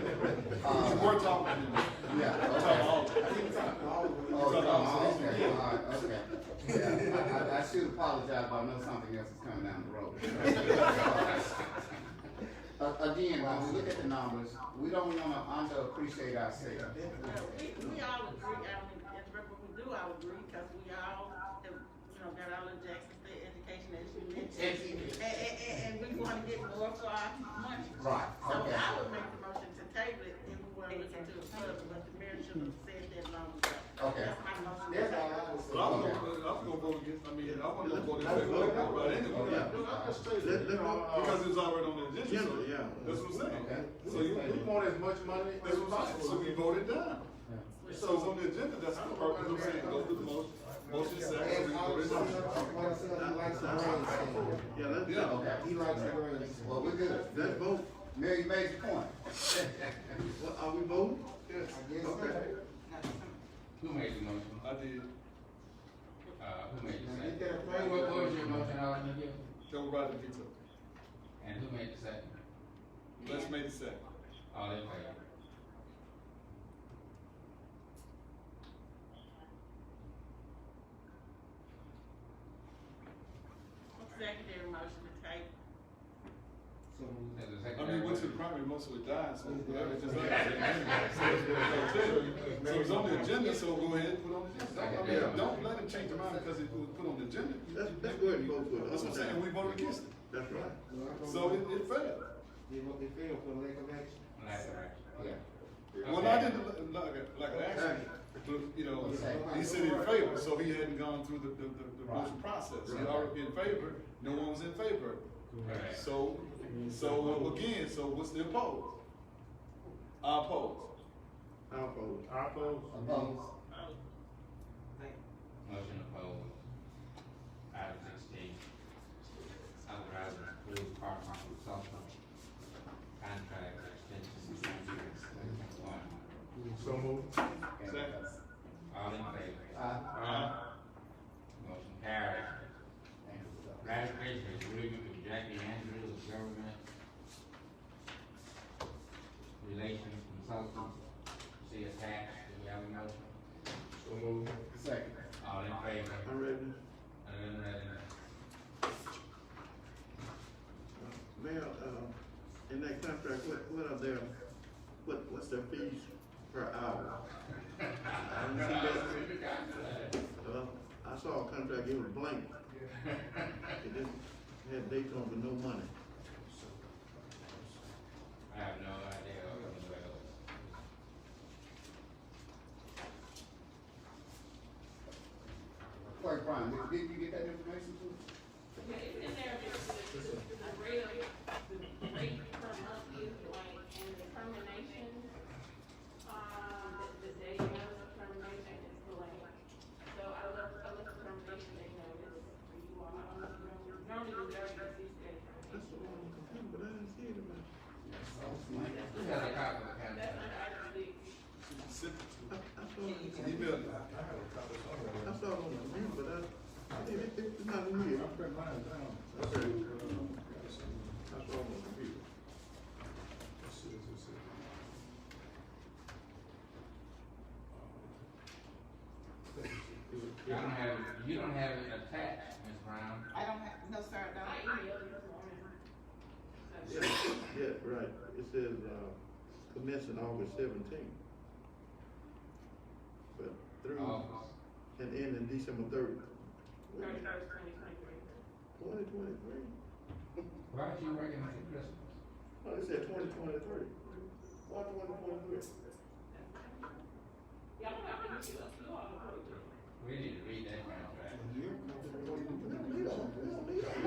We're talking to him. Yeah, We're okay. talking all of them. Oh, okay, all right, okay. Yeah, I should apologize, but I know something else is coming down the road. Again, when we look at the numbers, we don't wanna underappreciate ourselves. We all agree, I mean, as we do all agree, cause we all have, got our little Jackson State education as you mentioned. And we wanna get more for our money. Right, So okay. I would make the motion to table it if we wanna look into it further, but the mayor should have said that long ago. Okay. That's my motion. That's all I was Well, I was saying. gonna vote against, I mean, I wasn't gonna vote in favor of it, but anyway, I'm just saying, because it was already on the agenda, so, Yeah. that's what I'm saying. Okay. So you, We want as much money that's as what I'm saying, so possible. we voted down. So it's on the agenda, that's the purpose of saying, go through the motion second, And we our voted son, down. our son, he likes the grandstand. Yeah, let's, Yeah. Okay. He likes the grandstand. Well, we're good. let's vote. Mayor, you made your point. Well, are we voting? Yes, I guess so. Okay. Who made the motion? I did, Who made the Now, second? get that appraisal. What was your motion, Alderman Gilbert? that was right to veto. And who made the second? Let's make it second. All in favor? Secondary motion to table. So, There's a I second. mean, went to the primary, most of it died, so whatever, just like I said. So it's on the agenda, so go ahead and put on the agenda. I mean, don't let him change your mind because it was put on the agenda. Let's go ahead and vote for it. That's what I'm saying, we voted against it. That's right. So it failed. They failed for lack of action. Like that. Yeah. Well, I didn't, like action, he said in favor, so he hadn't gone through the motion process. He already in favor, no one was in favor. Right. So again, so what's the opposed? I oppose. I'll vote. Opposed? Motion opposed. Item 16. Authorizing approved part of consultant contract extension 2021. So moved. Second. All in favor? Aye. Motion carries. Ratification of agreement with Jackie Andrews, government relations consultant. See attached. Do we have a motion? So moved. Second. All in favor? I'm ready. Mayor, in that contract, what are their, what's their fees per hour? I didn't see that. I saw a contract, it was blank. It didn't, had dates on but no money. I have no idea. Clerk Brian, did you get that information too? Yeah, it's in there, the rate of, the rate per month is blank, and the termination, the day of termination is blank. So I left the termination day notice for you all, I don't know if you know, normally the 36 days. That's the one on the computer, but I didn't see it in there. Who has a copy of the That's contract? under item 6. Send it to I me. thought, Email it. Yeah, right, it says, commencing August 17th. But through, August. and ending December 30th. 31st, 2023. 2023? Why is you working until Christmas? Oh, it said 2023. Why 2023? Y'all don't have to use us, you all approve it. We need to read that contract. We don't need all. We don't need all.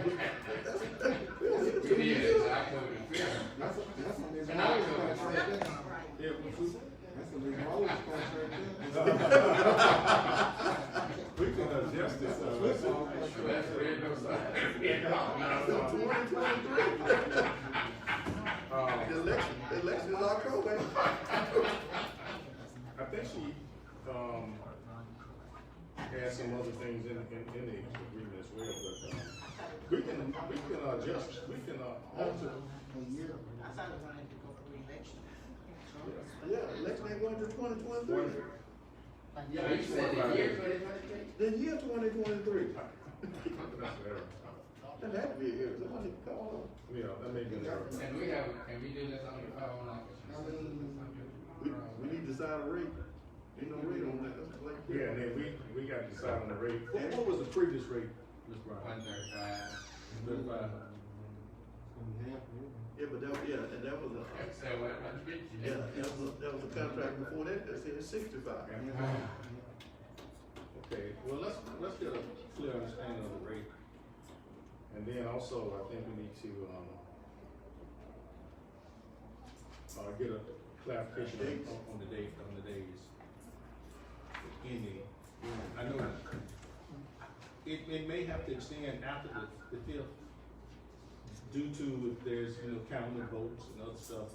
We need it, it's October the 5th. That's a Ms. And Rose October the contract 5th. there. Yeah, That's a Ms. Rose contract there. we can adjust this, So that's red, no sign. So 2023. The election is October. I think she, has some other things in the agreement as well, but, we can adjust, we can, alter. A year. I thought we wanted to go for re-election. Yeah, election ain't going to 2023. Yeah, you said the year 2023? The year 2023. That's error. That had to be here, somebody call up. Yeah, that may be an error. Can we do this on the phone? We need to sign a rate. Ain't no rate on that, that's like. Yeah, and then we got to decide on the rate. What was the previous rate, Ms. Brown? 135. 35. Yeah, but that, yeah, and that was a, So what, yeah, that was a contract before that said 65. Okay, well, let's get a clear understanding of the rate. And then also, I think we need to, get a clarification on the days. Ending. I know it may have to extend after the 5th due to if there's, calendar votes and other stuff,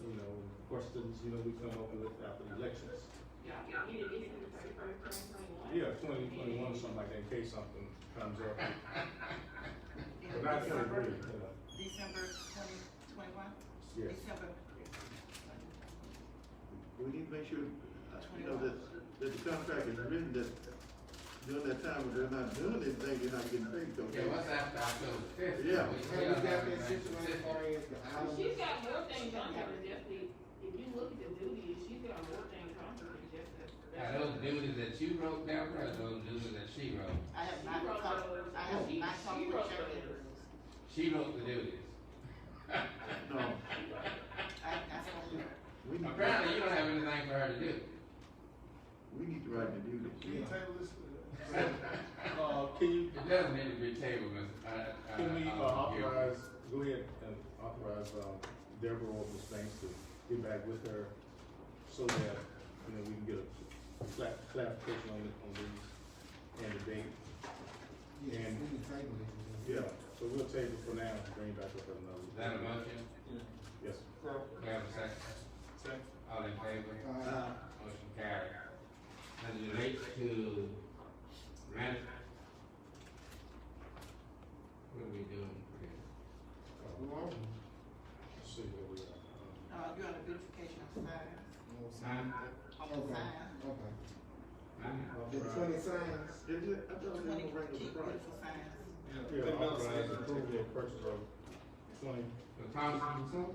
questions, we come up with after the elections. Yeah, we need to get it to the 31st, 2021. Yeah, 2021 or something like that, in case something comes up. But not 23, December 2021? Yes. December. We need to make sure, that the contract is written that during that time, when they're not doing anything, they're not getting paid. Yeah, what's after October 5th? Yeah. We Have don't we got have that anything situation as specific. far as the hours? She's got more things on there than just the, if you look at the duties, she's got more things on there than just the. Are those duties that you wrote down, or are those duties that she wrote? I have She not wrote talked, those. I have She- not she talked with wrote Shirley. those. She wrote the duties. No, I spoke with her. we need, Apparently, you don't have anything for her to do. we need to write the duty. Can you table this? Can you, It doesn't need to be tabled, can we authorize, go ahead and authorize, Deborah or Ms. Banks to get back with her so that, we can get a clarification on these and the date. Yes, And- we can table it. Yeah, so we'll table for now, bring it back up at another. Is that a motion? Yes. We have a second. Second. All in favor? Motion carried. As it relates to management, what are we doing for this? We want to. Let's see where we are. You're on the beautification of signs, Sign? on the Okay, sign. okay. Sign. The 20 signs. Is it, I thought they were gonna bring up the Keep price. beautiful signs. Yeah, authorize approval of purchase of 20, The Thompson?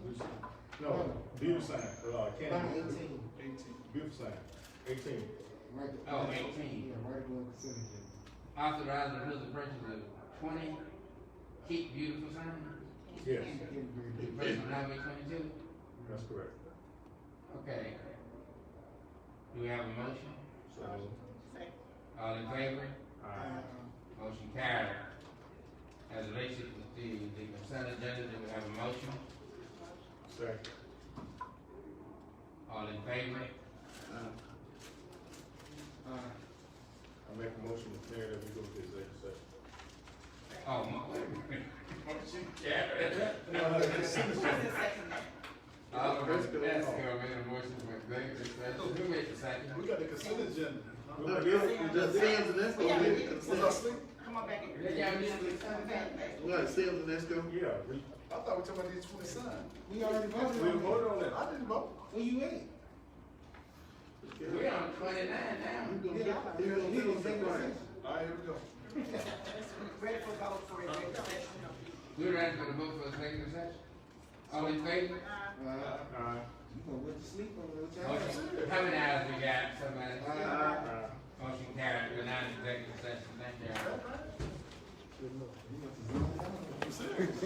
no, beauty sign, About candy, 18. beauty sign, 18. Right. Oh, 18. Yeah, right below the percentage. Authorizing the approval purchase of 20 keep beautiful signs? Yes, The purchase of Highway 22? that's correct. Okay. Do we have a motion? So, Second. All in favor? Motion carried. As it relates to the consent agenda, do we have a motion? second. All in favor? I make a motion to declare that we go to executive session. Oh, motion carried. Who's the second? All of us, that's gonna make a motion for executive session. Who made the second? We got the consent agenda. No, just Sims and Esco Yeah, did we- the Was I consent. asleep? Come on back in. Yeah, we just- Come back, back. What, Sims and Esco? Yeah, we I thought we were talking about these 20 signs. We already voted we on voted on that. I didn't vote. Where you at? We on 29 now. You gonna Yeah, tell- you gonna tell us the price? All right, here we go. Ready for vote for executive session? We're ready for the vote for executive session? All in favor? You gonna go to sleep on those Motion, how many ayes we got, somebody? Aye. Motion carried, we're not in executive session, thank you. I'm serious.